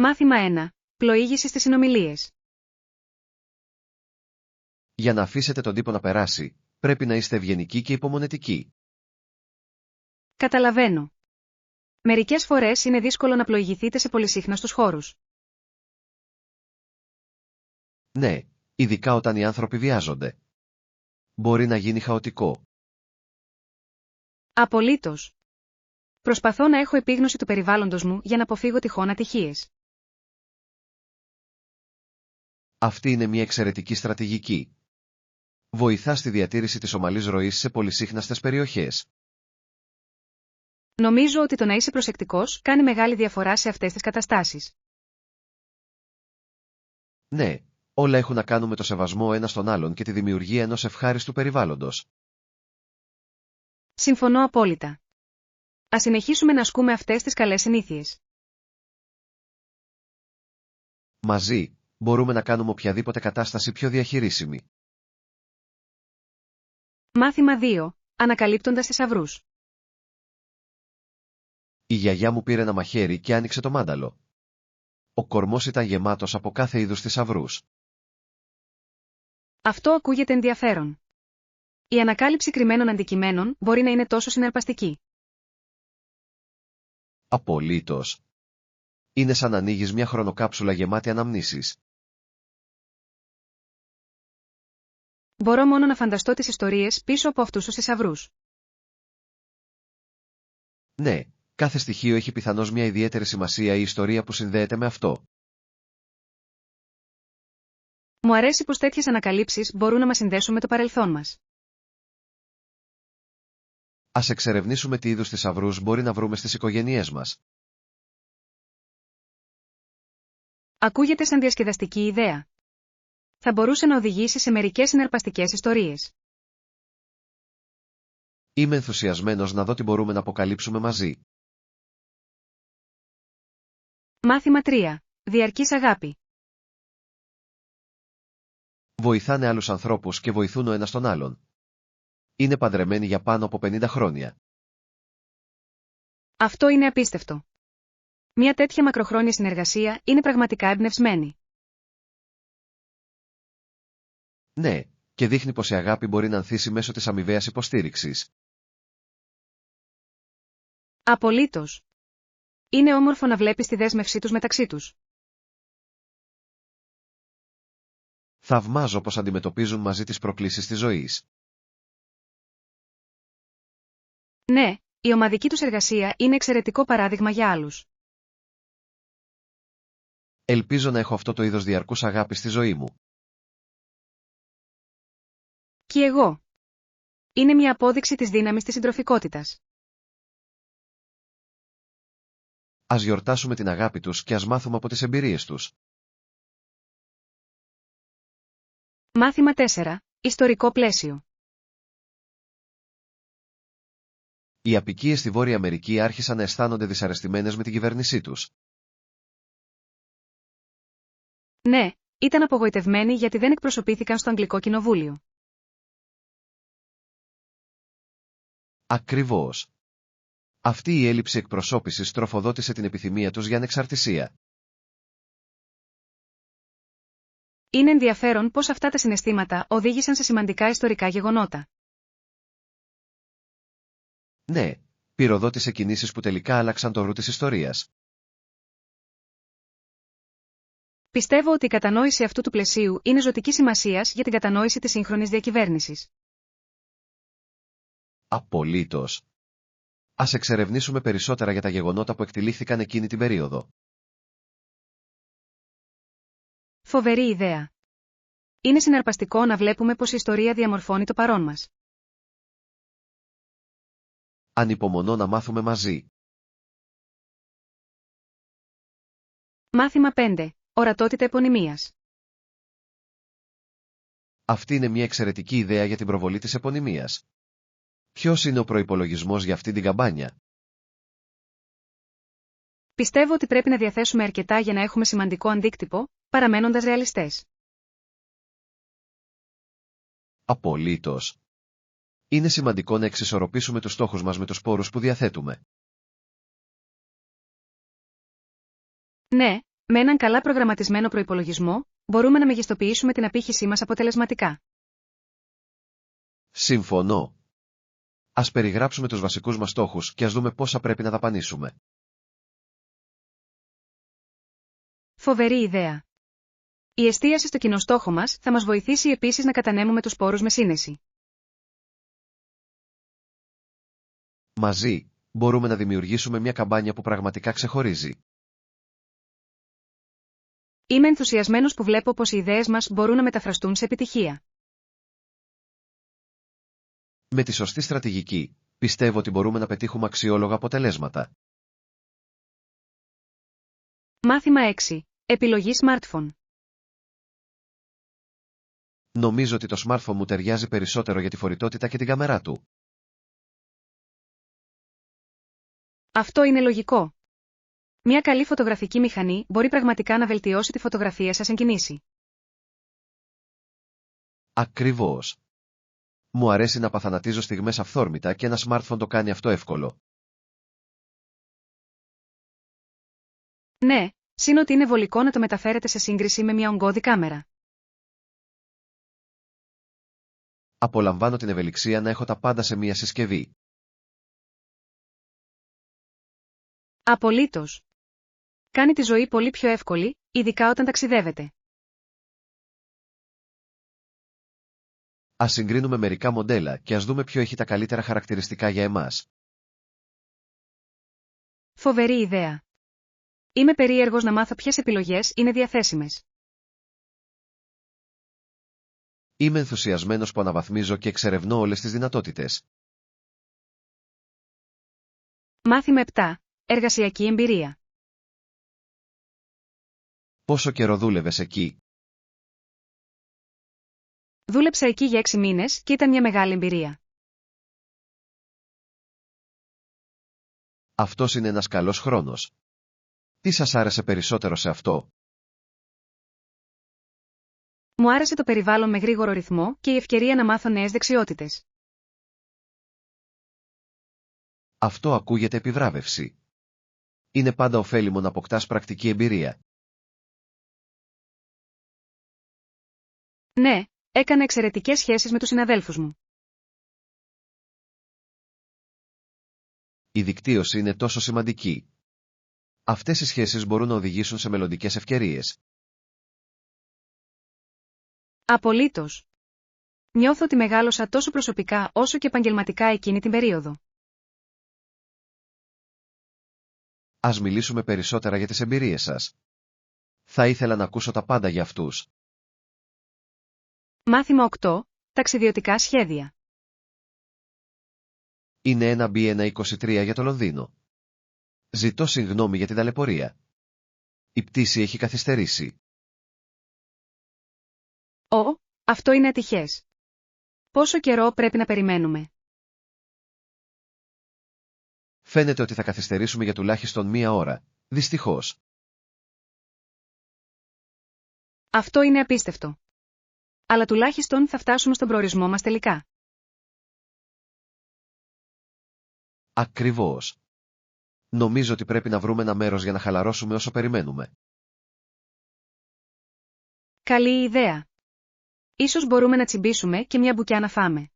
Μάθημα 1. Πλοήγηση στις συνομιλίες. Για να αφήσετε τον τύπο να περάσει, πρέπει να είστε ευγενικοί και υπομονετικοί. Καταλαβαίνω. Μερικές φορές είναι δύσκολο να πλοηγηθείτε σε πολυσύχναστους χώρους. Ναι, ειδικά όταν οι άνθρωποι βιάζονται. Μπορεί να γίνει χαοτικό. Απολύτως. Προσπαθώ να έχω επίγνωση του περιβάλλοντος μου για να αποφύγω τυχόν ατυχίες. Αυτή είναι μια εξαιρετική στρατηγική. Βοηθά στη διατήρηση της ομαλής ροής σε πολυσύχναστες περιοχές. Νομίζω ότι το να είσαι προσεκτικός κάνει μεγάλη διαφορά σε αυτές τις καταστάσεις. Ναι, όλα έχουν να κάνουν με το σεβασμό ένας τον άλλον και τη δημιουργία ενός ευχάριστου περιβάλλοντος. Συμφωνώ απόλυτα. Ας συνεχίσουμε να ασκούμε αυτές τις καλές συνήθειες. Μαζί, μπορούμε να κάνουμε οποιαδήποτε κατάσταση πιο διαχειρίσιμη. Μάθημα 2. Ανακαλύπτοντας θησαυρούς. Η γιαγιά μου πήρε ένα μαχαίρι και άνοιξε το μάνταλο. Ο κορμός ήταν γεμάτος από κάθε είδους θησαυρούς. Αυτό ακούγεται ενδιαφέρον. Η ανακάλυψη κρυμμένων αντικειμένων μπορεί να είναι τόσο συναρπαστική. Απολύτως. Είναι σαν να ανοίγεις μια χρονοκάψουλα γεμάτη αναμνήσεις. Μπορώ μόνο να φανταστώ τις ιστορίες πίσω από αυτούς τους θησαυρούς. Ναι, κάθε στοιχείο έχει πιθανώς μια ιδιαίτερη σημασία ή ιστορία που συνδέεται με αυτό. Μου αρέσει πως τέτοιες ανακαλύψεις μπορούν να μας συνδέσουν με το παρελθόν μας. Ας εξερευνήσουμε τι είδους θησαυρούς μπορεί να βρούμε στις οικογένειές μας. Ακούγεται σαν διασκεδαστική ιδέα. Θα μπορούσε να οδηγήσει σε μερικές συναρπαστικές ιστορίες. Είμαι ενθουσιασμένος να δω τι μπορούμε να αποκαλύψουμε μαζί. Μάθημα 3. Διαρκής αγάπη. Βοηθάνε άλλους ανθρώπους και βοηθούν ο ένας τον άλλον. Είναι παντρεμένοι για πάνω από 50 χρόνια. Αυτό είναι απίστευτο. Μια τέτοια μακροχρόνια συνεργασία είναι πραγματικά εμπνευσμένη. Ναι, και δείχνει πως η αγάπη μπορεί να ανθίσει μέσω της αμοιβαίας υποστήριξης. Απολύτως. Είναι όμορφο να βλέπεις τη δέσμευσή τους μεταξύ τους. Θαυμάζω πως αντιμετωπίζουν μαζί τις προκλήσεις της ζωής. Ναι, η ομαδική τους εργασία είναι εξαιρετικό παράδειγμα για άλλους. Ελπίζω να έχω αυτό το είδος διαρκούς αγάπης στη ζωή μου. Κι εγώ. Είναι μια απόδειξη της δύναμης της συντροφικότητας. Ας γιορτάσουμε την αγάπη τους και ας μάθουμε από τις εμπειρίες τους. Μάθημα 4. Ιστορικό πλαίσιο. Οι αποικίες στη Βόρεια Αμερική άρχισαν να αισθάνονται δυσαρεστημένες με την κυβέρνησή τους. Ναι, ήταν απογοητευμένοι γιατί δεν εκπροσωπήθηκαν στο Αγγλικό Κοινοβούλιο. Ακριβώς. Αυτή η έλλειψη εκπροσώπησης τροφοδότησε την επιθυμία τους για ανεξαρτησία. Είναι ενδιαφέρον πως αυτά τα συναισθήματα οδήγησαν σε σημαντικά ιστορικά γεγονότα. Ναι, πυροδότησε κινήσεις που τελικά άλλαξαν το ρου της ιστορίας. Πιστεύω ότι η κατανόηση αυτού του πλαισίου είναι ζωτικής σημασίας για την κατανόηση της σύγχρονης διακυβέρνησης. Απολύτως. Ας εξερευνήσουμε περισσότερα για τα γεγονότα που εκτελήχθηκαν εκείνη την περίοδο. Φοβερή ιδέα. Είναι συναρπαστικό να βλέπουμε πως η ιστορία διαμορφώνει το παρόν μας. Ανυπομονώ να μάθουμε μαζί. Μάθημα 5. Ορατότητα επωνυμίας. Αυτή είναι μια εξαιρετική ιδέα για την προβολή της επωνυμίας. Ποιος είναι ο προϋπολογισμός για αυτή την καμπάνια? Πιστεύω ότι πρέπει να διαθέσουμε αρκετά για να έχουμε σημαντικό αντίκτυπο, παραμένοντας ρεαλιστές. Απολύτως. Είναι σημαντικό να εξισορροπήσουμε τους στόχους μας με τους πόρους που διαθέτουμε. Ναι, Με έναν καλά προγραμματισμένο προϋπολογισμό, μπορούμε να μεγιστοποιήσουμε την απήχησή μας αποτελεσματικά. Συμφωνώ. Ας περιγράψουμε τους βασικούς μας στόχους και ας δούμε πόσα πρέπει να δαπανίσουμε. Φοβερή ιδέα. Η εστίαση στο κοινό στόχο μας θα μας βοηθήσει επίσης να κατανέμουμε τους πόρους με σύνεση. Μαζί, μπορούμε να δημιουργήσουμε μια καμπάνια που πραγματικά ξεχωρίζει. Είμαι ενθουσιασμένος που βλέπω πως οι ιδέες μας μπορούν να μεταφραστούν σε επιτυχία. Με τη σωστή στρατηγική, πιστεύω ότι μπορούμε να πετύχουμε αξιόλογα αποτελέσματα. Μάθημα 6. Επιλογή smartphone. Νομίζω ότι το smartphone μου ταιριάζει περισσότερο για τη φορητότητα και την κάμερά του. Αυτό είναι λογικό. Μια καλή φωτογραφική μηχανή μπορεί πραγματικά να βελτιώσει τη φωτογραφία σας εν κινήσει. Ακριβώς. Μου αρέσει να παθανατίζω στιγμές αυθόρμητα και ένα smartphone το κάνει αυτό εύκολο. Ναι, συν ότι είναι βολικό να το μεταφέρετε σε σύγκριση με μια ογκώδη κάμερα. Απολαμβάνω την ευελιξία να έχω τα πάντα σε μια συσκευή. Απολύτως. Κάνει τη ζωή πολύ πιο εύκολη, ειδικά όταν ταξιδεύετε. Ας συγκρίνουμε μερικά μοντέλα και ας δούμε ποιο έχει τα καλύτερα χαρακτηριστικά για εμάς. Φοβερή ιδέα. Είμαι περίεργος να μάθω ποιες επιλογές είναι διαθέσιμες. Είμαι ενθουσιασμένος που αναβαθμίζω και εξερευνώ όλες τις δυνατότητες. Μάθημα 7. Εργασιακή εμπειρία. Πόσο καιρό δούλευες εκεί? Δούλεψα εκεί για 6 μήνες και ήταν μια μεγάλη εμπειρία. Αυτός είναι ένας καλός χρόνος. Τι σας άρεσε περισσότερο σε αυτό? Μου άρεσε το περιβάλλον με γρήγορο ρυθμό και η ευκαιρία να μάθω νέες δεξιότητες. Αυτό ακούγεται επιβράβευση. Είναι πάντα ωφέλιμο να αποκτάς πρακτική εμπειρία. Ναι, έκανα εξαιρετικές σχέσεις με τους συναδέλφους μου. Η δικτύωση είναι τόσο σημαντική. Αυτές οι σχέσεις μπορούν να οδηγήσουν σε μελλοντικές ευκαιρίες. Απολύτως. Νιώθω ότι μεγάλωσα τόσο προσωπικά όσο και επαγγελματικά εκείνη την περίοδο. Ας μιλήσουμε περισσότερα για τις εμπειρίες σας. Θα ήθελα να ακούσω τα πάντα για αυτούς. Μάθημα 8. Ταξιδιωτικά σχέδια. Είναι ένα B123 για το Λονδίνο. Ζητώ συγγνώμη για την ταλαιπωρία. Η πτήση έχει καθυστερήσει. Αυτό είναι ατυχές. Πόσο καιρό πρέπει να περιμένουμε? Φαίνεται ότι θα καθυστερήσουμε για τουλάχιστον μία ώρα. Δυστυχώς. Αυτό είναι απίστευτο. Αλλά τουλάχιστον θα φτάσουμε στον προορισμό μας τελικά. Ακριβώς. Νομίζω ότι πρέπει να βρούμε ένα μέρος για να χαλαρώσουμε όσο περιμένουμε. Καλή ιδέα. Ίσως μπορούμε να τσιμπήσουμε και μια μπουκιά να φάμε.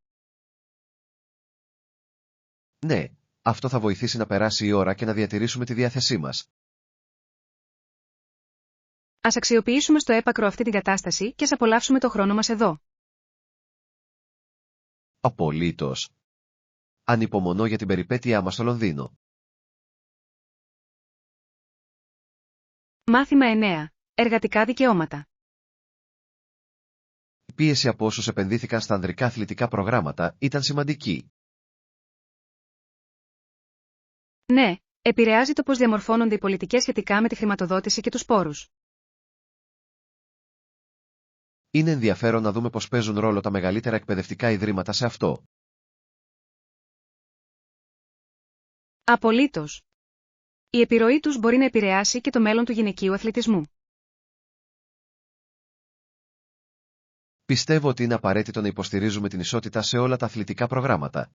Ναι, αυτό θα βοηθήσει να περάσει η ώρα και να διατηρήσουμε τη διάθεσή μας. Ας αξιοποιήσουμε στο έπακρο αυτή την κατάσταση και ας απολαύσουμε το χρόνο μας εδώ. Απολύτως. Ανυπομονώ για την περιπέτειά μας στο Λονδίνο. Μάθημα 9. Εργατικά δικαιώματα. Η πίεση από όσους επενδύθηκαν στα ανδρικά αθλητικά προγράμματα ήταν σημαντική. Ναι, επηρεάζει το πώς διαμορφώνονται οι πολιτικές σχετικά με τη χρηματοδότηση και τους πόρους. Είναι ενδιαφέρον να δούμε πώς παίζουν ρόλο τα μεγαλύτερα εκπαιδευτικά ιδρύματα σε αυτό. Απολύτως. Η επιρροή τους μπορεί να επηρεάσει και το μέλλον του γυναικείου αθλητισμού. Πιστεύω ότι είναι απαραίτητο να υποστηρίζουμε την ισότητα σε όλα τα αθλητικά προγράμματα.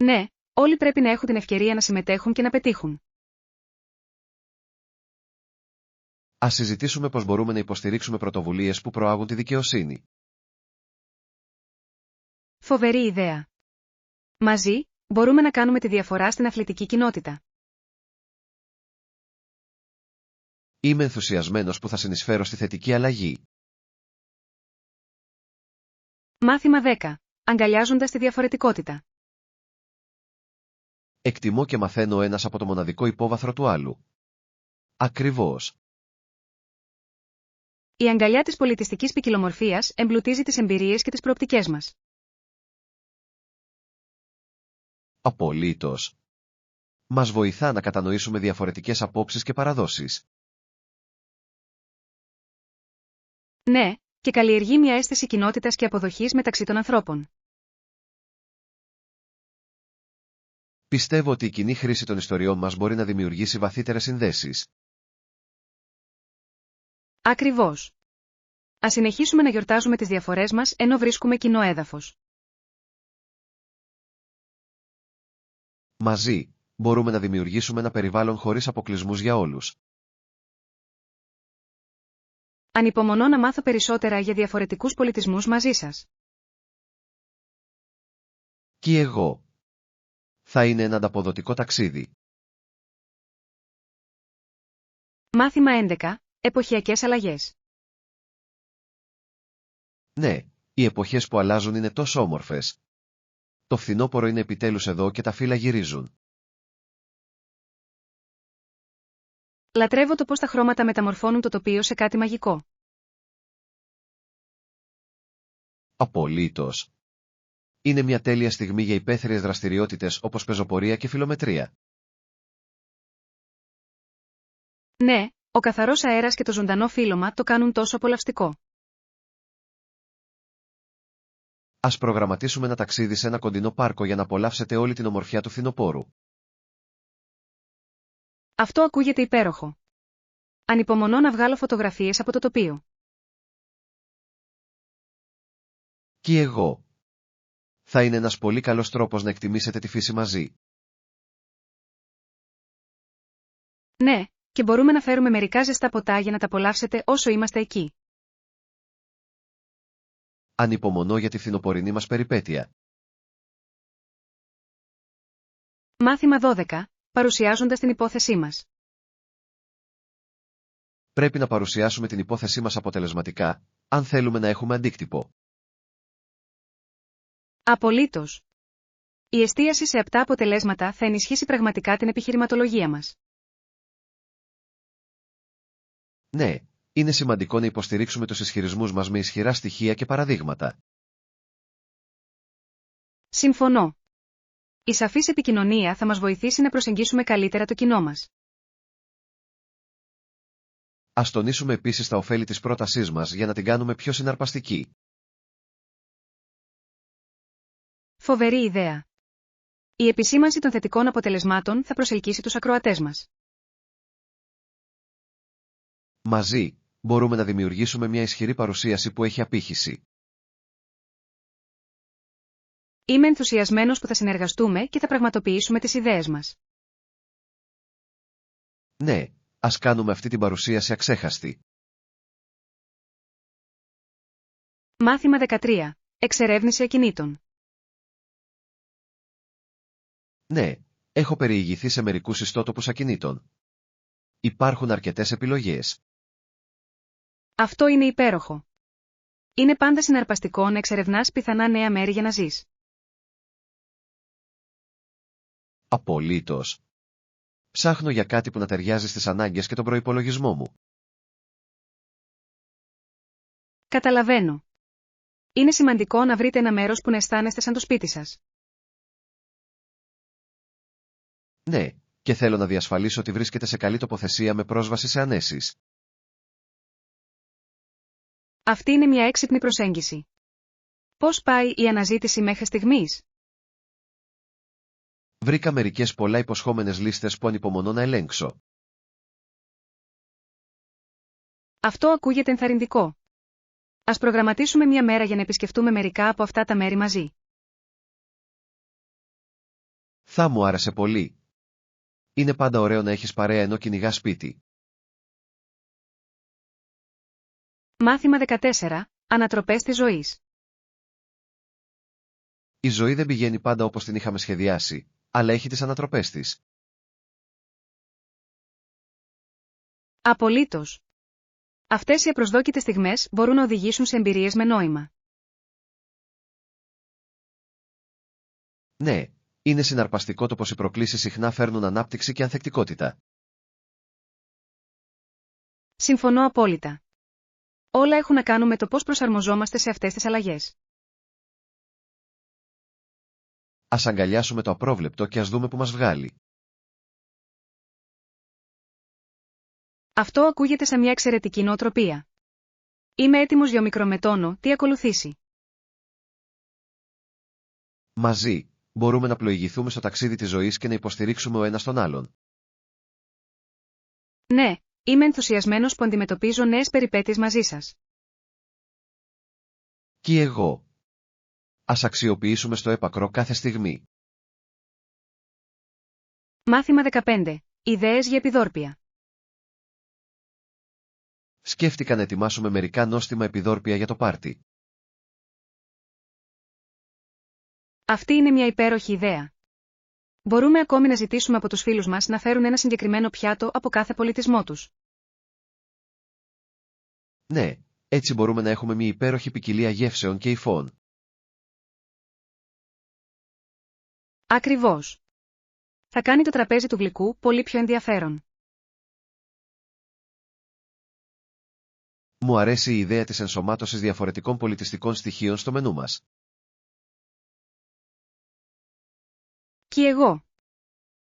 Ναι, όλοι πρέπει να έχουν την ευκαιρία να συμμετέχουν και να πετύχουν. Ας συζητήσουμε πώς μπορούμε να υποστηρίξουμε πρωτοβουλίες που προάγουν τη δικαιοσύνη. Φοβερή ιδέα. Μαζί, μπορούμε να κάνουμε τη διαφορά στην αθλητική κοινότητα. Είμαι ενθουσιασμένος που θα συνεισφέρω στη θετική αλλαγή. Μάθημα 10. Αγκαλιάζοντας τη διαφορετικότητα. Εκτιμώ και μαθαίνω ένας από το μοναδικό υπόβαθρο του άλλου. Ακριβώς. Η αγκαλιά της πολιτιστικής ποικιλομορφίας εμπλουτίζει τις εμπειρίες και τις προοπτικές μας. Απολύτως. Μας βοηθά να κατανοήσουμε διαφορετικές απόψεις και παραδόσεις. Ναι, και καλλιεργεί μια αίσθηση κοινότητας και αποδοχής μεταξύ των ανθρώπων. Πιστεύω ότι η κοινή χρήση των ιστοριών μας μπορεί να δημιουργήσει βαθύτερες συνδέσεις. Ακριβώς. Ας συνεχίσουμε να γιορτάζουμε τις διαφορές μας ενώ βρίσκουμε κοινό έδαφος. Μαζί, μπορούμε να δημιουργήσουμε ένα περιβάλλον χωρίς αποκλεισμούς για όλους. Ανυπομονώ να μάθω περισσότερα για διαφορετικούς πολιτισμούς μαζί σας. Και εγώ. Θα είναι ένα ανταποδοτικό ταξίδι. Μάθημα 11. Εποχιακές αλλαγές. Ναι, οι εποχές που αλλάζουν είναι τόσο όμορφες. Το φθινόπωρο είναι επιτέλους εδώ και τα φύλλα γυρίζουν. Λατρεύω το πώς τα χρώματα μεταμορφώνουν το τοπίο σε κάτι μαγικό. Απολύτως. Είναι μια τέλεια στιγμή για υπαίθριες δραστηριότητες όπως πεζοπορία και φιλομετρία. Ναι, ο καθαρός αέρας και το ζωντανό φύλλωμα το κάνουν τόσο απολαυστικό. Ας προγραμματίσουμε ένα ταξίδι σε ένα κοντινό πάρκο για να απολαύσετε όλη την ομορφιά του φθινοπόρου. Αυτό ακούγεται υπέροχο. Ανυπομονώ να βγάλω φωτογραφίες από το τοπίο. Και εγώ. Θα είναι ένας πολύ καλός τρόπος να εκτιμήσετε τη φύση μαζί. Ναι, και μπορούμε να φέρουμε μερικά ζεστά ποτά για να τα απολαύσετε όσο είμαστε εκεί. Ανυπομονώ για τη φθινοπορεινή μας περιπέτεια. Μάθημα 12. Παρουσιάζοντας την υπόθεσή μας. Πρέπει να παρουσιάσουμε την υπόθεσή μας αποτελεσματικά, αν θέλουμε να έχουμε αντίκτυπο. Απολύτως. Η εστίαση σε απτά αποτελέσματα θα ενισχύσει πραγματικά την επιχειρηματολογία μας. Ναι, είναι σημαντικό να υποστηρίξουμε τους ισχυρισμούς μας με ισχυρά στοιχεία και παραδείγματα. Συμφωνώ. Η σαφής επικοινωνία θα μας βοηθήσει να προσεγγίσουμε καλύτερα το κοινό μας. Ας τονίσουμε επίσης τα ωφέλη της πρότασής μας για να την κάνουμε πιο συναρπαστική. Φοβερή ιδέα. Η επισήμανση των θετικών αποτελεσμάτων θα προσελκύσει τους ακροατές μας. Μαζί, μπορούμε να δημιουργήσουμε μια ισχυρή παρουσίαση που έχει απήχηση. Είμαι ενθουσιασμένος που θα συνεργαστούμε και θα πραγματοποιήσουμε τις ιδέες μας. Ναι, ας κάνουμε αυτή την παρουσίαση αξέχαστη. Μάθημα 13. Εξερεύνηση ακινήτων. Ναι, έχω περιηγηθεί σε μερικούς ιστότοπους ακινήτων. Υπάρχουν αρκετές επιλογές. Αυτό είναι υπέροχο. Είναι πάντα συναρπαστικό να εξερευνάς πιθανά νέα μέρη για να ζεις. Απολύτως. Ψάχνω για κάτι που να ταιριάζει στις ανάγκες και τον προϋπολογισμό μου. Καταλαβαίνω. Είναι σημαντικό να βρείτε ένα μέρος που να αισθάνεστε σαν το σπίτι σας. Ναι, και θέλω να διασφαλίσω ότι βρίσκεται σε καλή τοποθεσία με πρόσβαση σε ανέσεις. Αυτή είναι μια έξυπνη προσέγγιση. Πώς πάει η αναζήτηση μέχρι στιγμής? Βρήκα μερικές πολλά υποσχόμενες λίστες που ανυπομονώ να ελέγξω. Αυτό ακούγεται ενθαρρυντικό. Ας προγραμματίσουμε μια μέρα για να επισκεφτούμε μερικά από αυτά τα μέρη μαζί. Θα μου άρεσε πολύ. Είναι πάντα ωραίο να έχεις παρέα ενώ κυνηγάς σπίτι. Μάθημα 14. Ανατροπές της ζωής. Η ζωή δεν πηγαίνει πάντα όπως την είχαμε σχεδιάσει, αλλά έχει τις ανατροπές της. Απολύτως. Αυτές οι απροσδόκητες στιγμές μπορούν να οδηγήσουν σε εμπειρίες με νόημα. Ναι, είναι συναρπαστικό το πως οι προκλήσεις συχνά φέρνουν ανάπτυξη και ανθεκτικότητα. Συμφωνώ απόλυτα. Όλα έχουν να κάνουν με το πώς προσαρμοζόμαστε σε αυτές τις αλλαγές. Ας αγκαλιάσουμε το απρόβλεπτο και ας δούμε που μας βγάλει. Αυτό ακούγεται σαν μια εξαιρετική νοοτροπία. Είμαι έτοιμος για ομικρομετώνω, τι ακολουθήσει. Μαζί, μπορούμε να πλοηγηθούμε στο ταξίδι της ζωής και να υποστηρίξουμε ο ένας τον άλλον. Ναι, είμαι ενθουσιασμένος που αντιμετωπίζω νέες περιπέτειες μαζί σας. Και εγώ. Ας αξιοποιήσουμε στο έπακρο κάθε στιγμή. Μάθημα 15. Ιδέες για επιδόρπια. Σκέφτηκα να ετοιμάσουμε μερικά νόστιμα επιδόρπια για το πάρτι. Αυτή είναι μια υπέροχη ιδέα. Μπορούμε ακόμη να ζητήσουμε από τους φίλους μας να φέρουν ένα συγκεκριμένο πιάτο από κάθε πολιτισμό τους. Ναι, έτσι μπορούμε να έχουμε μια υπέροχη ποικιλία γεύσεων και υφών. Ακριβώς. Θα κάνει το τραπέζι του γλυκού πολύ πιο ενδιαφέρον. Μου αρέσει η ιδέα της ενσωμάτωσης διαφορετικών πολιτιστικών στοιχείων στο μενού μας. Και εγώ.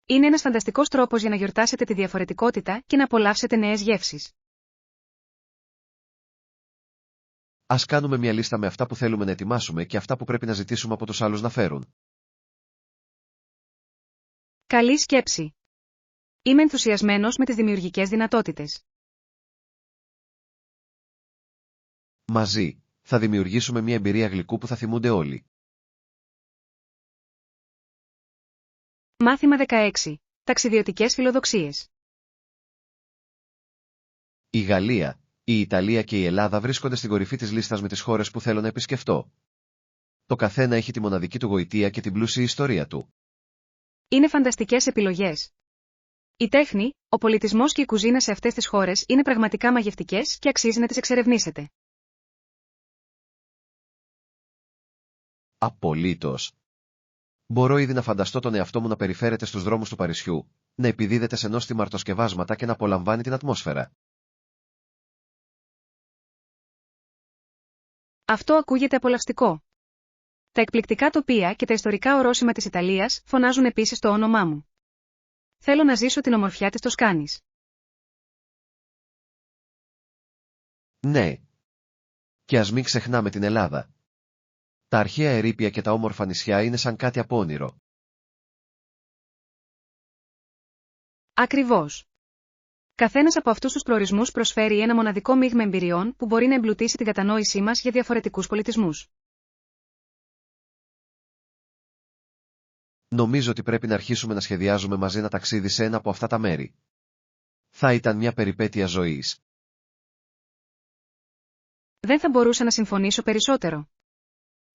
Είναι ένας φανταστικός τρόπος για να γιορτάσετε τη διαφορετικότητα και να απολαύσετε νέες γεύσεις. Ας κάνουμε μια λίστα με αυτά που θέλουμε να ετοιμάσουμε και αυτά που πρέπει να ζητήσουμε από τους άλλους να φέρουν. Καλή σκέψη. Είμαι ενθουσιασμένος με τις δημιουργικές δυνατότητες. Μαζί, θα δημιουργήσουμε μια εμπειρία γλυκού που θα θυμούνται όλοι. Μάθημα 16. Ταξιδιωτικές φιλοδοξίες. Η Γαλλία, η Ιταλία και η Ελλάδα βρίσκονται στην κορυφή της λίστας με τις χώρες που θέλω να επισκεφτώ. Το καθένα έχει τη μοναδική του γοητεία και την πλούσια ιστορία του. Είναι φανταστικές επιλογές. Η τέχνη, ο πολιτισμός και η κουζίνα σε αυτές τις χώρες είναι πραγματικά μαγευτικές και αξίζει να τις εξερευνήσετε. Απολύτως. Μπορώ ήδη να φανταστώ τον εαυτό μου να περιφέρεται στους δρόμους του Παρισιού, να επιδίδεται σε νόστιμα αρτοσκευάσματα και να απολαμβάνει την ατμόσφαιρα. Αυτό ακούγεται απολαυστικό. Τα εκπληκτικά τοπία και τα ιστορικά ορόσημα της Ιταλίας φωνάζουν επίσης το όνομά μου. Θέλω να ζήσω την ομορφιά της Τοσκάνης. Ναι. Και ας μην ξεχνάμε την Ελλάδα. Τα αρχαία ερείπια και τα όμορφα νησιά είναι σαν κάτι από όνειρο. Ακριβώς. Καθένας από αυτούς τους προορισμούς προσφέρει ένα μοναδικό μείγμα εμπειριών που μπορεί να εμπλουτίσει την κατανόησή μας για διαφορετικούς πολιτισμούς. Νομίζω ότι πρέπει να αρχίσουμε να σχεδιάζουμε μαζί ένα ταξίδι σε ένα από αυτά τα μέρη. Θα ήταν μια περιπέτεια ζωής. Δεν θα μπορούσα να συμφωνήσω περισσότερο.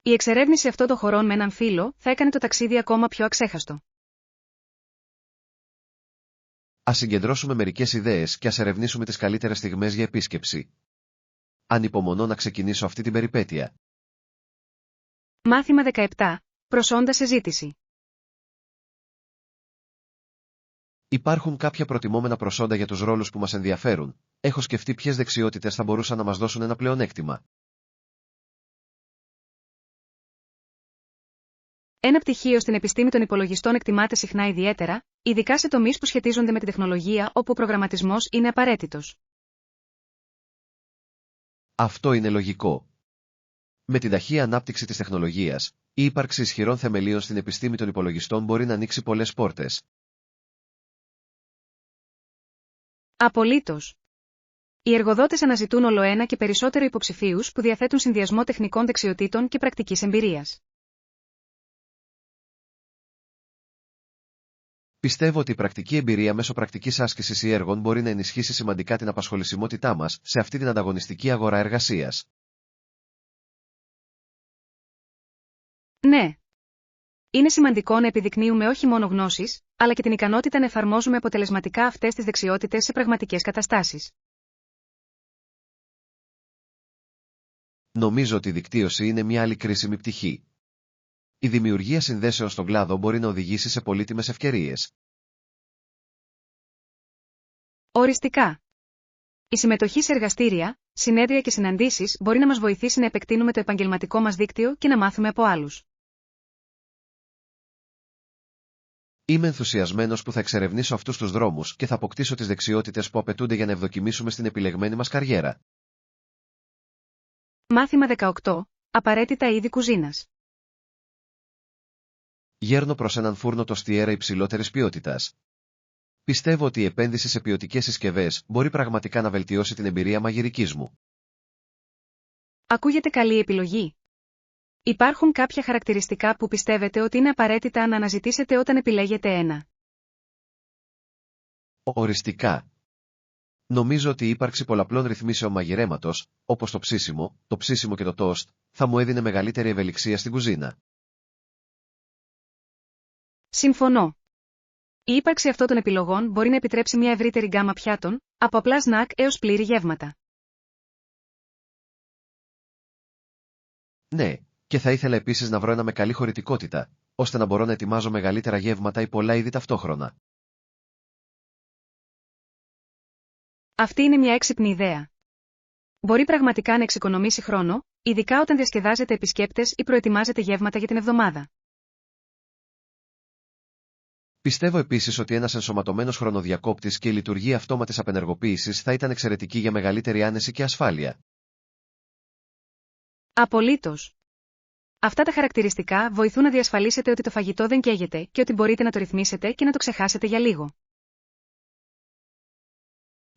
Η εξερεύνηση αυτών των χωρών με έναν φίλο θα έκανε το ταξίδι ακόμα πιο αξέχαστο. Ας συγκεντρώσουμε μερικές ιδέες και ας ερευνήσουμε τις καλύτερες στιγμές για επίσκεψη. Ανυπομονώ να ξεκινήσω αυτή την περιπέτεια. Μάθημα 17. Προσόντα σε ζήτηση. Υπάρχουν κάποια προτιμόμενα προσόντα για τους ρόλους που μας ενδιαφέρουν. Έχω σκεφτεί ποιες δεξιότητες θα μπορούσαν να μας δώσουν ένα πλεονέκτημα. Ένα πτυχίο στην επιστήμη των υπολογιστών εκτιμάται συχνά ιδιαίτερα, ειδικά σε τομείς που σχετίζονται με τη τεχνολογία όπου ο προγραμματισμός είναι απαραίτητος. Αυτό είναι λογικό. Με την ταχεία ανάπτυξη της τεχνολογίας, η ύπαρξη ισχυρών θεμελίων στην επιστήμη των υπολογιστών μπορεί να ανοίξει πολλές πόρτες. Απολύτως. Οι εργοδότες αναζητούν ολοένα και περισσότερο υποψηφίους που διαθέτουν συνδυασμό τεχνικών δεξιοτήτων και πρακτικής εμπειρίας. Πιστεύω ότι η πρακτική εμπειρία μέσω πρακτικής άσκησης ή έργων μπορεί να ενισχύσει σημαντικά την απασχολησιμότητά μας σε αυτή την ανταγωνιστική αγορά εργασίας. Ναι. Είναι σημαντικό να επιδεικνύουμε όχι μόνο γνώσεις, αλλά και την ικανότητα να εφαρμόζουμε αποτελεσματικά αυτές τις δεξιότητες σε πραγματικές καταστάσεις. Νομίζω ότι η δικτύωση είναι μια άλλη κρίσιμη πτυχή. Η δημιουργία συνδέσεων στον κλάδο μπορεί να οδηγήσει σε πολύτιμες ευκαιρίες. Οριστικά. Η συμμετοχή σε εργαστήρια, συνέδρια και συναντήσεις μπορεί να μας βοηθήσει να επεκτείνουμε το επαγγελματικό μας δίκτυο και να μάθουμε από άλλους. Είμαι ενθουσιασμένος που θα εξερευνήσω αυτούς τους δρόμους και θα αποκτήσω τις δεξιότητες που απαιτούνται για να ευδοκιμήσουμε στην επιλεγμένη μας καριέρα. Μάθημα 18. Απαραίτητα είδη κουζίνας. Γέρνω προς έναν φούρνο τοστιέρα υψηλότερης ποιότητας. Πιστεύω ότι η επένδυση σε ποιοτικές συσκευές μπορεί πραγματικά να βελτιώσει την εμπειρία μαγειρικής μου. Ακούγεται καλή επιλογή. Υπάρχουν κάποια χαρακτηριστικά που πιστεύετε ότι είναι απαραίτητα να αναζητήσετε όταν επιλέγετε ένα. Οριστικά. Νομίζω ότι η ύπαρξη πολλαπλών ρυθμίσεων μαγειρέματος, όπως το ψήσιμο και το τόστ, θα μου έδινε μεγαλύτερη ευελιξία στην κουζίνα. Συμφωνώ. Η ύπαρξη αυτών των επιλογών μπορεί να επιτρέψει μια ευρύτερη γκάμα πιάτων, από απλά σνακ έως πλήρη γεύματα. Ναι, και θα ήθελα επίσης να βρω ένα με καλή χωρητικότητα, ώστε να μπορώ να ετοιμάζω μεγαλύτερα γεύματα ή πολλά είδη ταυτόχρονα. Αυτή είναι μια έξυπνη ιδέα. Μπορεί πραγματικά να εξοικονομήσει χρόνο, ειδικά όταν διασκεδάζετε επισκέπτες ή προετοιμάζετε γεύματα για την εβδομάδα. Πιστεύω επίσης ότι ένας ενσωματωμένος χρονοδιακόπτης και η λειτουργία αυτόματης απενεργοποίησης θα ήταν εξαιρετική για μεγαλύτερη άνεση και ασφάλεια. Απολύτως. Αυτά τα χαρακτηριστικά βοηθούν να διασφαλίσετε ότι το φαγητό δεν καίγεται και ότι μπορείτε να το ρυθμίσετε και να το ξεχάσετε για λίγο.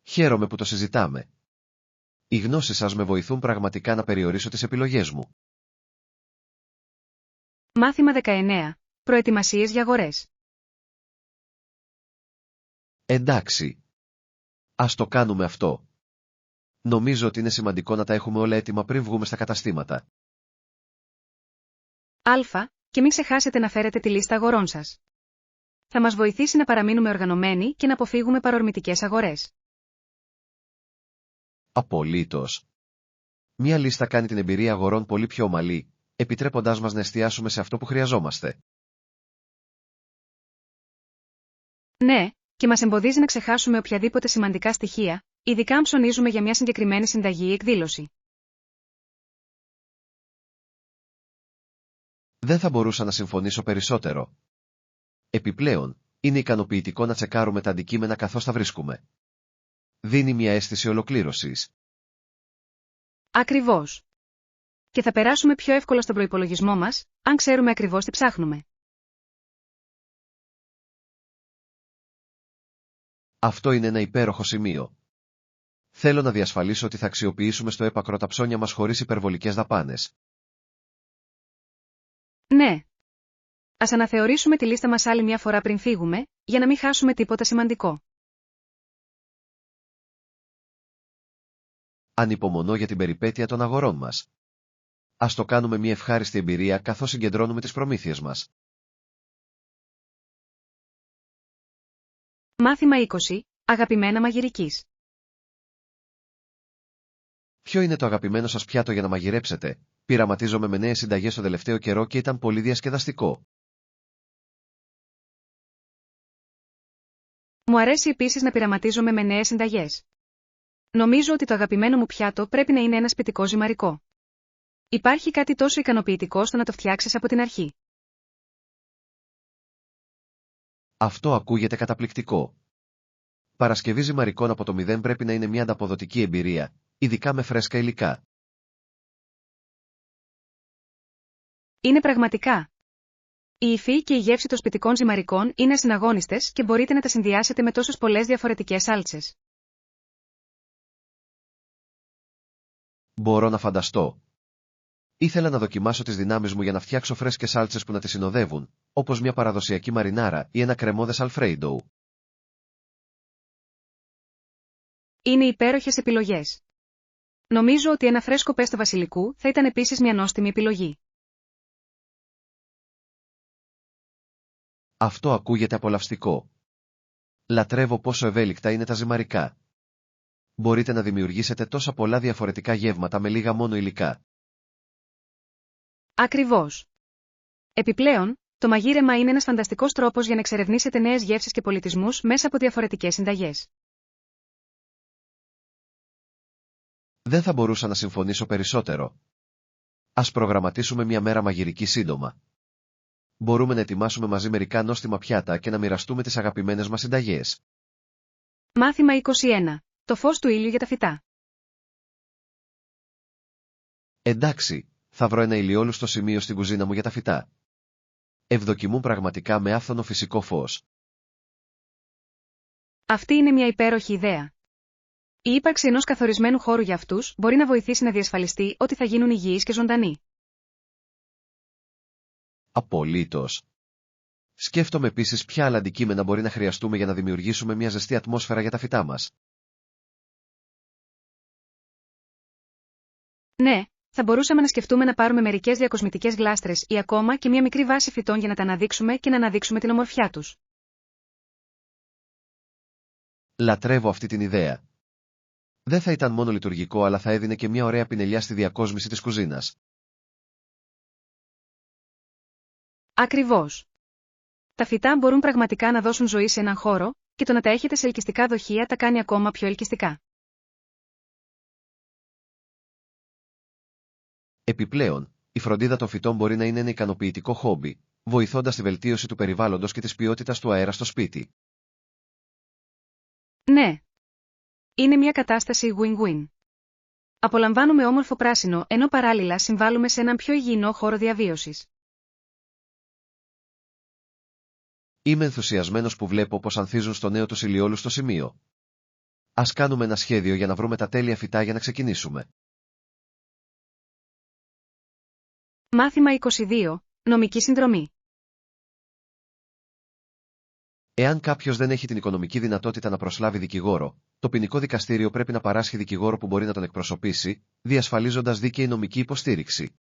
Χαίρομαι που το συζητάμε. Οι γνώσεις σας με βοηθούν πραγματικά να περιορίσω τις επιλογές μου. Μάθημα 19. Προετοιμασίες για αγορές. Εντάξει. Ας το κάνουμε αυτό. Νομίζω ότι είναι σημαντικό να τα έχουμε όλα έτοιμα πριν βγούμε στα καταστήματα. Α. Και μην ξεχάσετε να φέρετε τη λίστα αγορών σας. Θα μας βοηθήσει να παραμείνουμε οργανωμένοι και να αποφύγουμε παρορμητικές αγορές. Απολύτως. Μία λίστα κάνει την εμπειρία αγορών πολύ πιο ομαλή, επιτρέποντάς μας να εστιάσουμε σε αυτό που χρειαζόμαστε. Ναι, και μας εμποδίζει να ξεχάσουμε οποιαδήποτε σημαντικά στοιχεία, ειδικά αν ψωνίζουμε για μια συγκεκριμένη συνταγή ή εκδήλωση. Δεν θα μπορούσα να συμφωνήσω περισσότερο. Επιπλέον, είναι ικανοποιητικό να τσεκάρουμε τα αντικείμενα καθώς τα βρίσκουμε. Δίνει μια αίσθηση ολοκλήρωσης. Ακριβώς. Και θα περάσουμε πιο εύκολα στον προϋπολογισμό μας, αν ξέρουμε ακριβώς τι ψάχνουμε. Αυτό είναι ένα υπέροχο σημείο. Θέλω να διασφαλίσω ότι θα αξιοποιήσουμε στο έπακρο τα ψώνια μας χωρίς υπερβολικές δαπάνες. Ναι. Ας αναθεωρήσουμε τη λίστα μας άλλη μια φορά πριν φύγουμε, για να μην χάσουμε τίποτα σημαντικό. Ανυπομονώ για την περιπέτεια των αγορών μας. Ας το κάνουμε μια ευχάριστη εμπειρία καθώς συγκεντρώνουμε τις προμήθειες μας. Μάθημα 20. Αγαπημένα μαγειρικής. Ποιο είναι το αγαπημένο σας πιάτο για να μαγειρέψετε? Πειραματίζομαι με νέες συνταγές το τελευταίο καιρό και ήταν πολύ διασκεδαστικό. Μου αρέσει επίσης να πειραματίζομαι με νέες συνταγές. Νομίζω ότι το αγαπημένο μου πιάτο πρέπει να είναι ένα σπιτικό ζυμαρικό. Υπάρχει κάτι τόσο ικανοποιητικό στο να το φτιάξεις από την αρχή. Αυτό ακούγεται καταπληκτικό. Παρασκευή ζυμαρικών από το μηδέν πρέπει να είναι μια ανταποδοτική εμπειρία, ειδικά με φρέσκα υλικά. Είναι πραγματικά. Η υφή και η γεύση των σπιτικών ζυμαρικών είναι ασυναγώνιστες και μπορείτε να τα συνδυάσετε με τόσες πολλές διαφορετικές σάλτσες. Μπορώ να φανταστώ. Ήθελα να δοκιμάσω τις δυνάμεις μου για να φτιάξω φρέσκες σάλτσες που να τις συνοδεύουν, όπως μια παραδοσιακή μαρινάρα ή ένα κρεμόδες αλφρέιντο. Είναι υπέροχες επιλογές. Νομίζω ότι ένα φρέσκο πέστο βασιλικού θα ήταν επίσης μια νόστιμη επιλογή. Αυτό ακούγεται απολαυστικό. Λατρεύω πόσο ευέλικτα είναι τα ζυμαρικά. Μπορείτε να δημιουργήσετε τόσα πολλά διαφορετικά γεύματα με λίγα μόνο υλικά. Ακριβώς. Επιπλέον, το μαγείρεμα είναι ένας φανταστικός τρόπος για να εξερευνήσετε νέες γεύσεις και πολιτισμούς μέσα από διαφορετικές συνταγές. Δεν θα μπορούσα να συμφωνήσω περισσότερο. Ας προγραμματίσουμε μια μέρα μαγειρική σύντομα. Μπορούμε να ετοιμάσουμε μαζί μερικά νόστιμα πιάτα και να μοιραστούμε τις αγαπημένες μας συνταγές. Μάθημα 21. Το φως του ήλιου για τα φυτά. Εντάξει, θα βρω ένα ηλιόλουστο σημείο στην κουζίνα μου για τα φυτά. Ευδοκιμούν πραγματικά με άφθονο φυσικό φως. Αυτή είναι μια υπέροχη ιδέα. Η ύπαρξη ενός καθορισμένου χώρου για αυτούς μπορεί να βοηθήσει να διασφαλιστεί ότι θα γίνουν υγιείς και ζωντανοί. Απολύτως. Σκέφτομαι επίσης ποια άλλα αντικείμενα μπορεί να χρειαστούμε για να δημιουργήσουμε μια ζεστή ατμόσφαιρα για τα φυτά μας. Ναι, θα μπορούσαμε να σκεφτούμε να πάρουμε μερικές διακοσμητικές γλάστρες ή ακόμα και μια μικρή βάση φυτών για να τα αναδείξουμε και να αναδείξουμε την ομορφιά τους. Λατρεύω αυτή την ιδέα. Δεν θα ήταν μόνο λειτουργικό, αλλά θα έδινε και μια ωραία πινελιά στη διακόσμηση της κουζίνας. Ακριβώς. Τα φυτά μπορούν πραγματικά να δώσουν ζωή σε έναν χώρο, και το να τα έχετε σε ελκυστικά δοχεία τα κάνει ακόμα πιο ελκυστικά. Επιπλέον, η φροντίδα των φυτών μπορεί να είναι ένα ικανοποιητικό χόμπι, βοηθώντας τη βελτίωση του περιβάλλοντος και της ποιότητας του αέρα στο σπίτι. Ναι. Είναι μια κατάσταση win-win. Απολαμβάνουμε όμορφο πράσινο, ενώ παράλληλα συμβάλλουμε σε έναν πιο υγιεινό χώρο διαβίωσης. Είμαι ενθουσιασμένος που βλέπω πως ανθίζουν στο νέο τους ηλιόλουστο σημείο. Ας κάνουμε ένα σχέδιο για να βρούμε τα τέλεια φυτά για να ξεκινήσουμε. Μάθημα 22. Νομική συνδρομή. Εάν κάποιος δεν έχει την οικονομική δυνατότητα να προσλάβει δικηγόρο, το ποινικό δικαστήριο πρέπει να παράσχει δικηγόρο που μπορεί να τον εκπροσωπήσει, διασφαλίζοντας δίκαιη νομική υποστήριξη.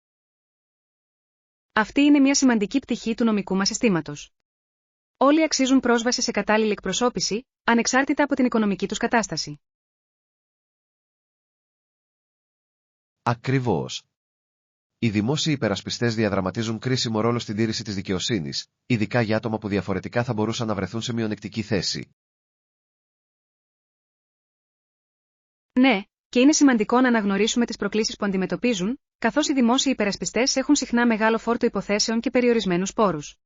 Αυτή είναι μια σημαντική πτυχή του νομικού μας συστήματος. Όλοι αξίζουν πρόσβαση σε κατάλληλη εκπροσώπηση, ανεξάρτητα από την οικονομική τους κατάσταση. Ακριβώς. Οι δημόσιοι υπερασπιστές διαδραματίζουν κρίσιμο ρόλο στην τήρηση της δικαιοσύνης, ειδικά για άτομα που διαφορετικά θα μπορούσαν να βρεθούν σε μειονεκτική θέση. Ναι, και είναι σημαντικό να αναγνωρίσουμε τις προκλήσεις που αντιμετωπίζουν, καθώς οι δημόσιοι υπερασπιστές έχουν συχνά μεγάλο φόρτο υποθέσεων και περιορισμένους πόρους.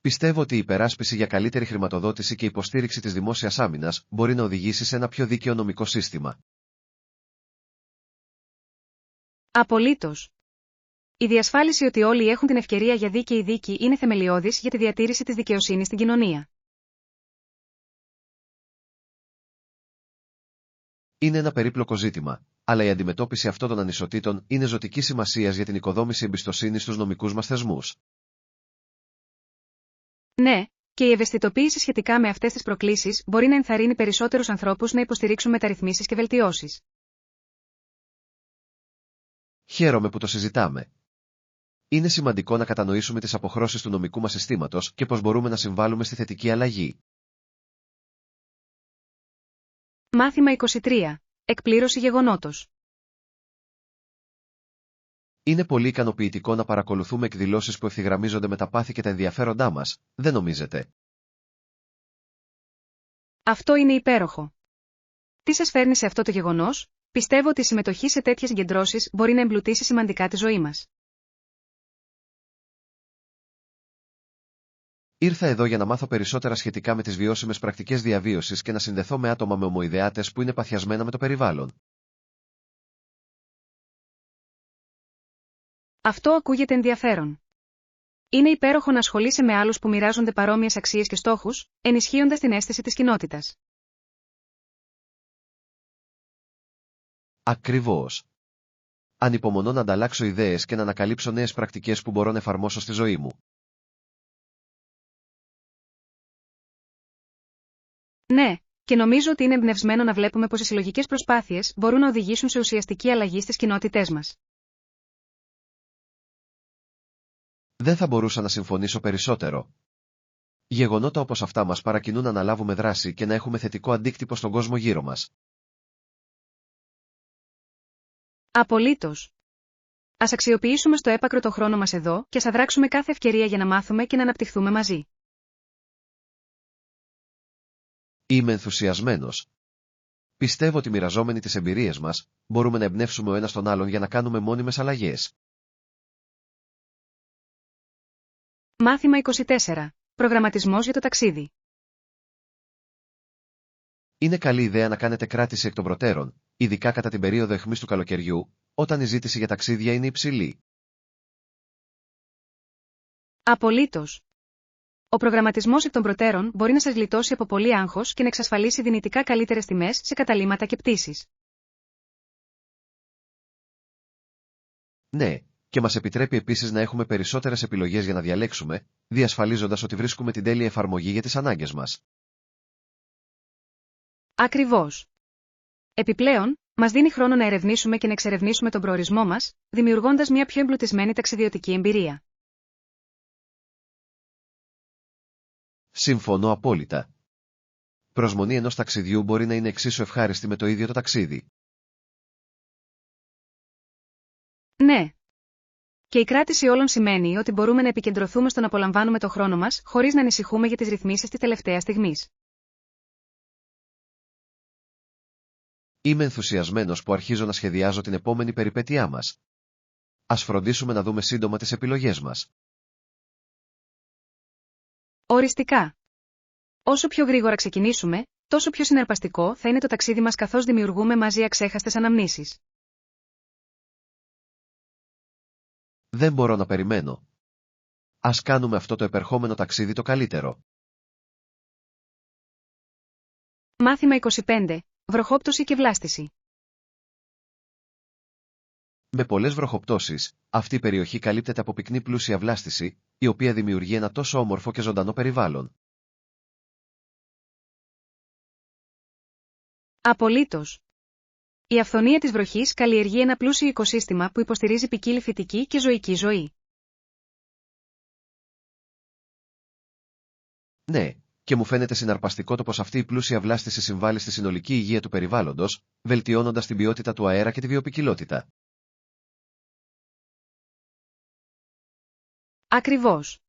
Πιστεύω ότι η υπεράσπιση για καλύτερη χρηματοδότηση και υποστήριξη της δημόσιας άμυνας μπορεί να οδηγήσει σε ένα πιο δίκαιο νομικό σύστημα. Απολύτως. Η διασφάλιση ότι όλοι έχουν την ευκαιρία για δίκαιη δίκη είναι θεμελιώδης για τη διατήρηση της δικαιοσύνης στην κοινωνία. Είναι ένα περίπλοκο ζήτημα, αλλά η αντιμετώπιση αυτών των ανισοτήτων είναι ζωτικής σημασίας για την οικοδόμηση εμπιστοσύνης στους νομικούς μας θεσμούς. Ναι, και η ευαισθητοποίηση σχετικά με αυτές τις προκλήσεις μπορεί να ενθαρρύνει περισσότερους ανθρώπους να υποστηρίξουν μεταρρυθμίσεις και βελτιώσεις. Χαίρομαι που το συζητάμε. Είναι σημαντικό να κατανοήσουμε τις αποχρώσεις του νομικού μας συστήματος και πώς μπορούμε να συμβάλλουμε στη θετική αλλαγή. Μάθημα 23. Εκπλήρωση γεγονότος. Είναι πολύ ικανοποιητικό να παρακολουθούμε εκδηλώσεις που ευθυγραμμίζονται με τα πάθη και τα ενδιαφέροντά μας, δεν νομίζετε? Αυτό είναι υπέροχο. Τι σας φέρνει σε αυτό το γεγονός? Πιστεύω ότι η συμμετοχή σε τέτοιες συγκεντρώσεις μπορεί να εμπλουτίσει σημαντικά τη ζωή μας. Ήρθα εδώ για να μάθω περισσότερα σχετικά με τις βιώσιμες πρακτικές διαβίωσης και να συνδεθώ με άτομα με ομοειδεάτες που είναι παθιασμένα με το περιβάλλον. Αυτό ακούγεται ενδιαφέρον. Είναι υπέροχο να ασχολείσαι με άλλους που μοιράζονται παρόμοιες αξίες και στόχους, ενισχύοντας την αίσθηση της κοινότητας. Ακριβώς. Ανυπομονώ να ανταλλάξω ιδέες και να ανακαλύψω νέες πρακτικές που μπορώ να εφαρμόσω στη ζωή μου. Ναι, και νομίζω ότι είναι εμπνευσμένο να βλέπουμε πως οι συλλογικές προσπάθειες μπορούν να οδηγήσουν σε ουσιαστική αλλαγή στις κοινότητές μας. Δεν θα μπορούσα να συμφωνήσω περισσότερο. Γεγονότα όπως αυτά μας παρακινούν να αναλάβουμε δράση και να έχουμε θετικό αντίκτυπο στον κόσμο γύρω μας. Απολύτως. Ας αξιοποιήσουμε στο έπακρο το χρόνο μας εδώ και ας αδράξουμε κάθε ευκαιρία για να μάθουμε και να αναπτυχθούμε μαζί. Είμαι ενθουσιασμένος. Πιστεύω ότι μοιραζόμενοι τις εμπειρίες μας, μπορούμε να εμπνεύσουμε ο ένας τον άλλον για να κάνουμε μόνιμες αλλαγές. Μάθημα 24. Προγραμματισμός για το ταξίδι. Είναι καλή ιδέα να κάνετε κράτηση εκ των προτέρων, ειδικά κατά την περίοδο αιχμής του καλοκαιριού, όταν η ζήτηση για ταξίδια είναι υψηλή. Απολύτως. Ο προγραμματισμός εκ των προτέρων μπορεί να σας γλιτώσει από πολύ άγχος και να εξασφαλίσει δυνητικά καλύτερες τιμές σε καταλύματα και πτήσεις. Ναι, και μας επιτρέπει επίσης να έχουμε περισσότερες επιλογές για να διαλέξουμε, διασφαλίζοντας ότι βρίσκουμε την τέλεια εφαρμογή για τις ανάγκες μας. Ακριβώς. Επιπλέον, μας δίνει χρόνο να ερευνήσουμε και να εξερευνήσουμε τον προορισμό μας, δημιουργώντας μια πιο εμπλουτισμένη ταξιδιωτική εμπειρία. Συμφωνώ απόλυτα. Προσμονή ενός ταξιδιού μπορεί να είναι εξίσου ευχάριστη με το ίδιο το ταξίδι. Ναι. Και η κράτηση όλων σημαίνει ότι μπορούμε να επικεντρωθούμε στο να απολαμβάνουμε το χρόνο μας, χωρίς να ανησυχούμε για τις ρυθμίσεις της τελευταίας στιγμής. Είμαι ενθουσιασμένος που αρχίζω να σχεδιάζω την επόμενη περιπέτειά μας. Ας φροντίσουμε να δούμε σύντομα τις επιλογές μας. Οριστικά. Όσο πιο γρήγορα ξεκινήσουμε, τόσο πιο συναρπαστικό θα είναι το ταξίδι μας καθώς δημιουργούμε μαζί αξέχαστες αναμνήσεις. Δεν μπορώ να περιμένω. Ας κάνουμε αυτό το επερχόμενο ταξίδι το καλύτερο. Μάθημα 25. Βροχόπτωση και βλάστηση. Με πολλές βροχοπτώσεις, αυτή η περιοχή καλύπτεται από πυκνή πλούσια βλάστηση, η οποία δημιουργεί ένα τόσο όμορφο και ζωντανό περιβάλλον. Απολύτως. Η αυθονία της βροχής καλλιεργεί ένα πλούσιο οικοσύστημα που υποστηρίζει ποικίλη φυτική και ζωική ζωή. Ναι, και μου φαίνεται συναρπαστικό το πως αυτή η πλούσια βλάστηση συμβάλλει στη συνολική υγεία του περιβάλλοντος, βελτιώνοντας την ποιότητα του αέρα και τη βιοποικιλότητα. Ακριβώς.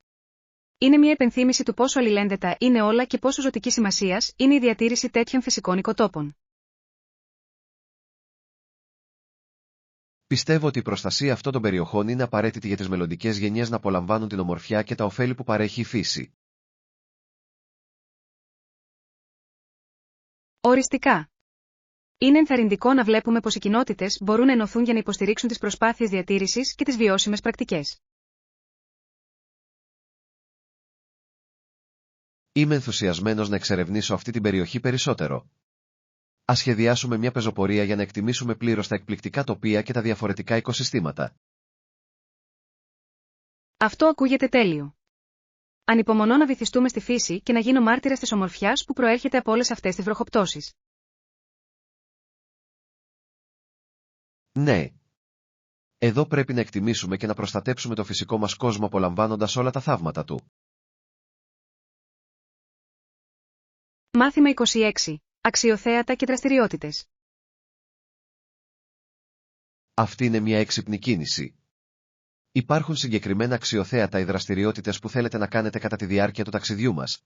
Είναι μια επενθύμηση του πόσο αλληλένδετα είναι όλα και πόσο ζωτική σημασίας είναι η διατήρηση τέτοιων φυσικών οικοτόπων. Πιστεύω ότι η προστασία αυτών των περιοχών είναι απαραίτητη για τις μελλοντικές γενιές να απολαμβάνουν την ομορφιά και τα ωφέλη που παρέχει η φύση. Οριστικά. Είναι ενθαρρυντικό να βλέπουμε πως οι κοινότητες μπορούν να ενωθούν για να υποστηρίξουν τις προσπάθειες διατήρησης και τις βιώσιμες πρακτικές. Είμαι ενθουσιασμένος να εξερευνήσω αυτή την περιοχή περισσότερο. Ας σχεδιάσουμε μια πεζοπορία για να εκτιμήσουμε πλήρως τα εκπληκτικά τοπία και τα διαφορετικά οικοσυστήματα. Αυτό ακούγεται τέλειο. Ανυπομονώ να βυθιστούμε στη φύση και να γίνω μάρτυρας της ομορφιάς που προέρχεται από όλες αυτές τις βροχοπτώσεις. Ναι. Εδώ πρέπει να εκτιμήσουμε και να προστατέψουμε το φυσικό μας κόσμο απολαμβάνοντας όλα τα θαύματα του. Μάθημα 26. Αξιοθέατα και δραστηριότητες. Αυτή είναι μια έξυπνη κίνηση. Υπάρχουν συγκεκριμένα αξιοθέατα οι δραστηριότητες που θέλετε να κάνετε κατά τη διάρκεια του ταξιδιού μας.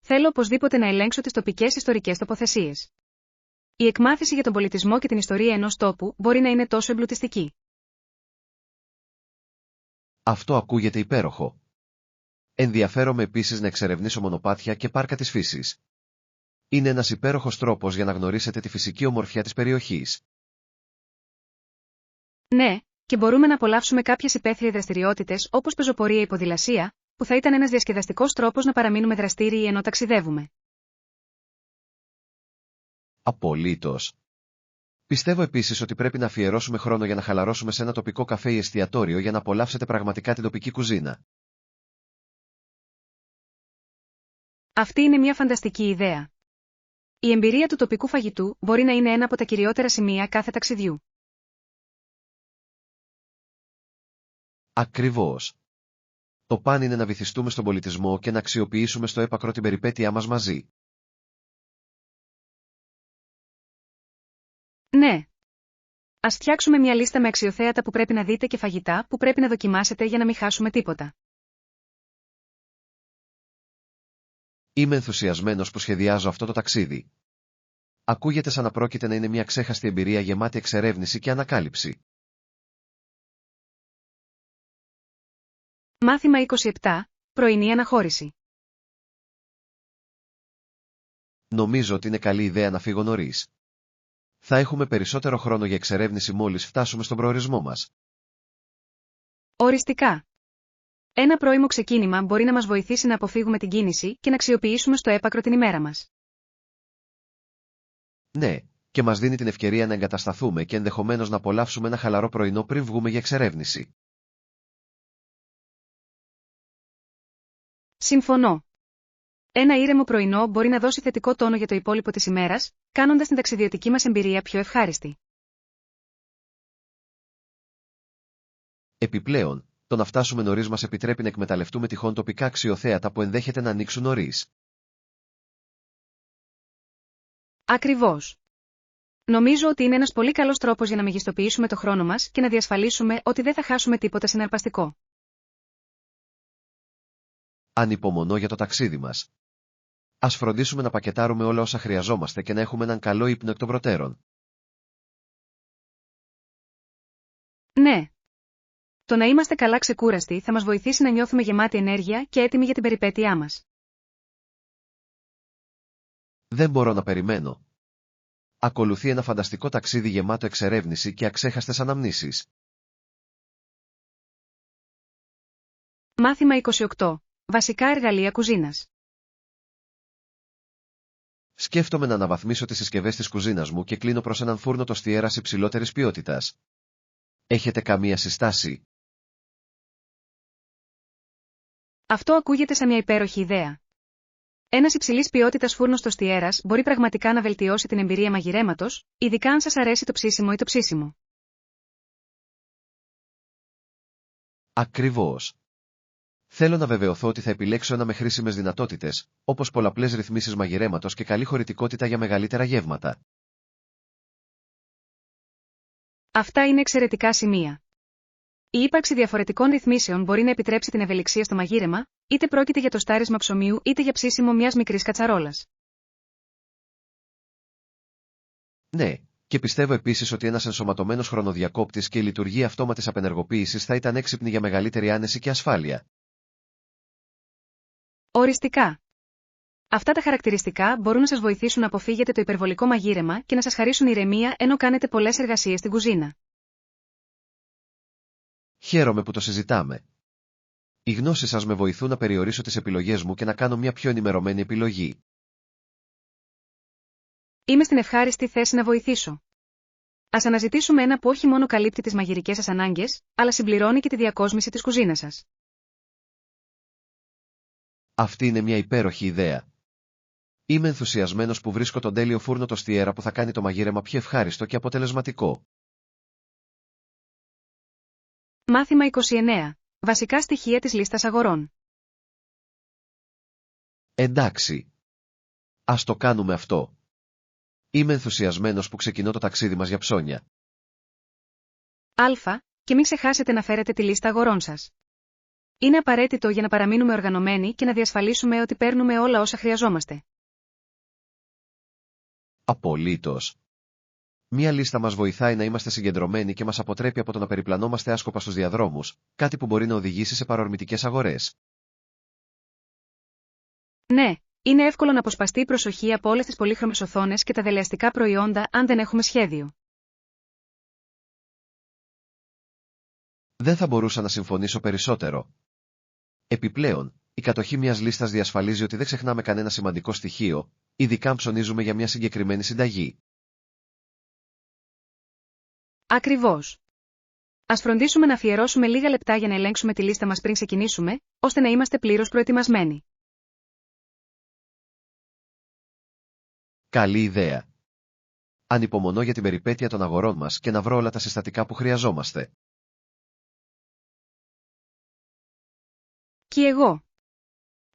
Θέλω οπωσδήποτε να ελέγξω τις τοπικές ιστορικές τοποθεσίες. Η εκμάθηση για τον πολιτισμό και την ιστορία ενός τόπου μπορεί να είναι τόσο εμπλουτιστική. Αυτό ακούγεται υπέροχο. Ενδιαφέρομαι επίσης να εξερευνήσω μονοπάτια και πάρκα της φύσης. Είναι ένας υπέροχος τρόπος για να γνωρίσετε τη φυσική ομορφιά της περιοχής. Ναι, και μπορούμε να απολαύσουμε κάποιες υπαίθριες δραστηριότητες όπως πεζοπορία ή ποδηλασία, που θα ήταν ένας διασκεδαστικός τρόπος να παραμείνουμε δραστήριοι ενώ ταξιδεύουμε. Απολύτως. Πιστεύω επίσης ότι πρέπει να αφιερώσουμε χρόνο για να χαλαρώσουμε σε ένα τοπικό καφέ ή εστιατόριο για να απολαύσετε πραγματικά την τοπική κουζίνα. Αυτή είναι μια φανταστική ιδέα. Η εμπειρία του τοπικού φαγητού μπορεί να είναι ένα από τα κυριότερα σημεία κάθε ταξιδιού. Ακριβώς. Το παν είναι να βυθιστούμε στον πολιτισμό και να αξιοποιήσουμε στο έπακρο την περιπέτειά μας μαζί. Ναι. Ας φτιάξουμε μια λίστα με αξιοθέατα που πρέπει να δείτε και φαγητά που πρέπει να δοκιμάσετε για να μην χάσουμε τίποτα. Είμαι ενθουσιασμένος που σχεδιάζω αυτό το ταξίδι. Ακούγεται σαν να πρόκειται να είναι μια ξέχαστη εμπειρία γεμάτη εξερεύνηση και ανακάλυψη. Μάθημα 27. Πρωινή αναχώρηση. Νομίζω ότι είναι καλή ιδέα να φύγω νωρίς. Θα έχουμε περισσότερο χρόνο για εξερεύνηση μόλις φτάσουμε στον προορισμό μας. Οριστικά. Ένα πρώιμο ξεκίνημα μπορεί να μας βοηθήσει να αποφύγουμε την κίνηση και να αξιοποιήσουμε στο έπακρο την ημέρα μας. Ναι, και μας δίνει την ευκαιρία να εγκατασταθούμε και ενδεχομένως να απολαύσουμε ένα χαλαρό πρωινό πριν βγούμε για εξερεύνηση. Συμφωνώ. Ένα ήρεμο πρωινό μπορεί να δώσει θετικό τόνο για το υπόλοιπο της ημέρας, κάνοντας την ταξιδιωτική μας εμπειρία πιο ευχάριστη. Επιπλέον, το να φτάσουμε νωρίς μας επιτρέπει να εκμεταλλευτούμε τυχόν τοπικά αξιοθέατα που ενδέχεται να ανοίξουν νωρίς. Ακριβώς. Νομίζω ότι είναι ένας πολύ καλός τρόπος για να μεγιστοποιήσουμε το χρόνο μας και να διασφαλίσουμε ότι δεν θα χάσουμε τίποτα συναρπαστικό. Ανυπομονώ για το ταξίδι μας. Ας φροντίσουμε να πακετάρουμε όλα όσα χρειαζόμαστε και να έχουμε έναν καλό ύπνο εκ των προτέρων. Ναι. Το να είμαστε καλά ξεκούραστοι θα μας βοηθήσει να νιώθουμε γεμάτοι ενέργεια και έτοιμοι για την περιπέτειά μας. Δεν μπορώ να περιμένω. Ακολουθεί ένα φανταστικό ταξίδι γεμάτο εξερεύνηση και αξέχαστες αναμνήσεις. Μάθημα 28. Βασικά εργαλεία κουζίνας. Σκέφτομαι να αναβαθμίσω τις συσκευές της κουζίνας μου και κλείνω προς έναν φούρνο τοστιέρας υψηλότερης ποιότητας. Έχετε καμία συστάση? Αυτό ακούγεται σαν μια υπέροχη ιδέα. Ένας υψηλής ποιότητας φούρνος τοστιέρας μπορεί πραγματικά να βελτιώσει την εμπειρία μαγειρέματος, ειδικά αν σας αρέσει το ψήσιμο ή το ψήσιμο. Ακριβώς. Θέλω να βεβαιωθώ ότι θα επιλέξω ένα με χρήσιμες δυνατότητες, όπως πολλαπλές ρυθμίσεις μαγειρέματος και καλή χωρητικότητα για μεγαλύτερα γεύματα. Αυτά είναι εξαιρετικά σημεία. Η ύπαρξη διαφορετικών ρυθμίσεων μπορεί να επιτρέψει την ευελιξία στο μαγείρεμα, είτε πρόκειται για το στάρισμα ψωμίου είτε για ψήσιμο μιας μικρής κατσαρόλας. Ναι, και πιστεύω επίσης ότι ένας ενσωματωμένος χρονοδιακόπτης και η λειτουργία αυτόματης απενεργοποίησης θα ήταν έξυπνη για μεγαλύτερη άνεση και ασφάλεια. Οριστικά. Αυτά τα χαρακτηριστικά μπορούν να σας βοηθήσουν να αποφύγετε το υπερβολικό μαγείρεμα και να σας χαρίσουν ηρεμία ενώ κάνετε πολλές εργασίες στην κουζίνα. Χαίρομαι που το συζητάμε. Οι γνώσεις σας με βοηθούν να περιορίσω τις επιλογές μου και να κάνω μια πιο ενημερωμένη επιλογή. Είμαι στην ευχάριστη θέση να βοηθήσω. Ας αναζητήσουμε ένα που όχι μόνο καλύπτει τις μαγειρικές σας ανάγκες, αλλά συμπληρώνει και τη διακόσμηση της κουζίνας σας. Αυτή είναι μια υπέροχη ιδέα. Είμαι ενθουσιασμένος που βρίσκω τον τέλειο φούρνο τοστιέρα που θα κάνει το μαγείρεμα πιο ευχάριστο και αποτελεσματικό. Μάθημα 29. Βασικά στοιχεία της λίστας αγορών. Εντάξει. Ας το κάνουμε αυτό. Είμαι ενθουσιασμένος που ξεκινώ το ταξίδι μας για ψώνια. Α. Και μην ξεχάσετε να φέρετε τη λίστα αγορών σας. Είναι απαραίτητο για να παραμείνουμε οργανωμένοι και να διασφαλίσουμε ότι παίρνουμε όλα όσα χρειαζόμαστε. Απολύτως. Μία λίστα μας βοηθάει να είμαστε συγκεντρωμένοι και μας αποτρέπει από το να περιπλανόμαστε άσκοπα στους διαδρόμους, κάτι που μπορεί να οδηγήσει σε παρορμητικές αγορές. Ναι, είναι εύκολο να αποσπαστεί η προσοχή από όλες τις πολύχρωμες οθόνες και τα δελεαστικά προϊόντα αν δεν έχουμε σχέδιο. Δεν θα μπορούσα να συμφωνήσω περισσότερο. Επιπλέον, η κατοχή μιας λίστας διασφαλίζει ότι δεν ξεχνάμε κανένα σημαντικό στοιχείο, ειδικά αν ψωνίζουμε για μια συγκεκριμένη συνταγή. Ακριβώς. Ας φροντίσουμε να αφιερώσουμε λίγα λεπτά για να ελέγξουμε τη λίστα μας πριν ξεκινήσουμε, ώστε να είμαστε πλήρως προετοιμασμένοι. Καλή ιδέα. Ανυπομονώ για την περιπέτεια των αγορών μας και να βρω όλα τα συστατικά που χρειαζόμαστε. Και εγώ.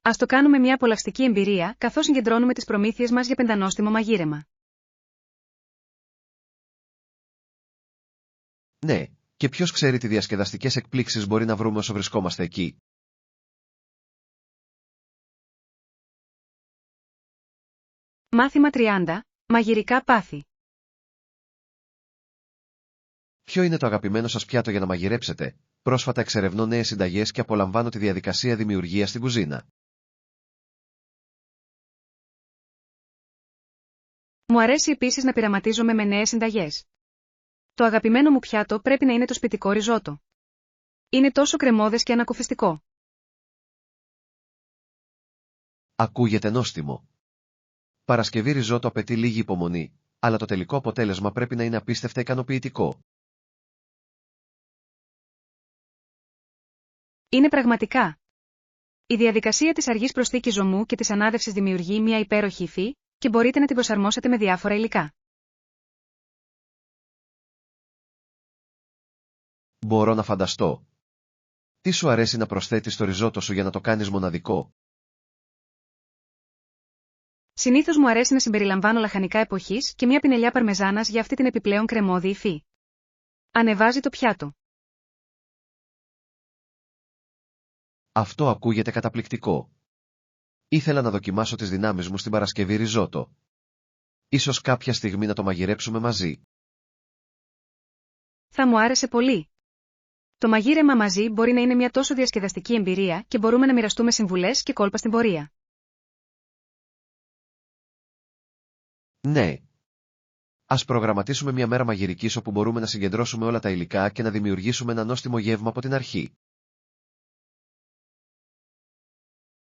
Ας το κάνουμε μια απολαυστική εμπειρία, καθώς συγκεντρώνουμε τις προμήθειες μας για πεντανόστιμο μαγείρεμα. Ναι, και ποιος ξέρει τι διασκεδαστικές εκπλήξεις μπορεί να βρούμε όσο βρισκόμαστε εκεί. Μάθημα 30. Μαγειρικά πάθη. Ποιο είναι το αγαπημένο σας πιάτο για να μαγειρέψετε? Πρόσφατα εξερευνώ νέες συνταγές και απολαμβάνω τη διαδικασία δημιουργίας στην κουζίνα. Μου αρέσει επίσης να πειραματίζομαι με νέες συνταγές. Το αγαπημένο μου πιάτο πρέπει να είναι το σπιτικό ριζότο. Είναι τόσο κρεμώδες και ανακουφιστικό. Ακούγεται νόστιμο. Παρασκευή ριζότο απαιτεί λίγη υπομονή, αλλά το τελικό αποτέλεσμα πρέπει να είναι απίστευτα ικανοποιητικό. Είναι πραγματικά. Η διαδικασία της αργής προσθήκης ζωμού και της ανάδευσης δημιουργεί μια υπέροχη υφή, και μπορείτε να την προσαρμόσετε με διάφορα υλικά. Μπορώ να φανταστώ. Τι σου αρέσει να προσθέτεις στο ριζότο σου για να το κάνεις μοναδικό? Συνήθως μου αρέσει να συμπεριλαμβάνω λαχανικά εποχής και μια πινελιά παρμεζάνας για αυτή την επιπλέον κρεμώδη υφή. Ανεβάζει το πιάτο. Αυτό ακούγεται καταπληκτικό. Ήθελα να δοκιμάσω τις δυνάμεις μου στην Παρασκευή ριζότο. Ίσως κάποια στιγμή να το μαγειρέψουμε μαζί. Θα μου άρεσε πολύ. Το μαγείρεμα μαζί μπορεί να είναι μια τόσο διασκεδαστική εμπειρία και μπορούμε να μοιραστούμε συμβουλές και κόλπα στην πορεία. Ναι. Ας προγραμματίσουμε μια μέρα μαγειρικής όπου μπορούμε να συγκεντρώσουμε όλα τα υλικά και να δημιουργήσουμε ένα νόστιμο γεύμα από την αρχή.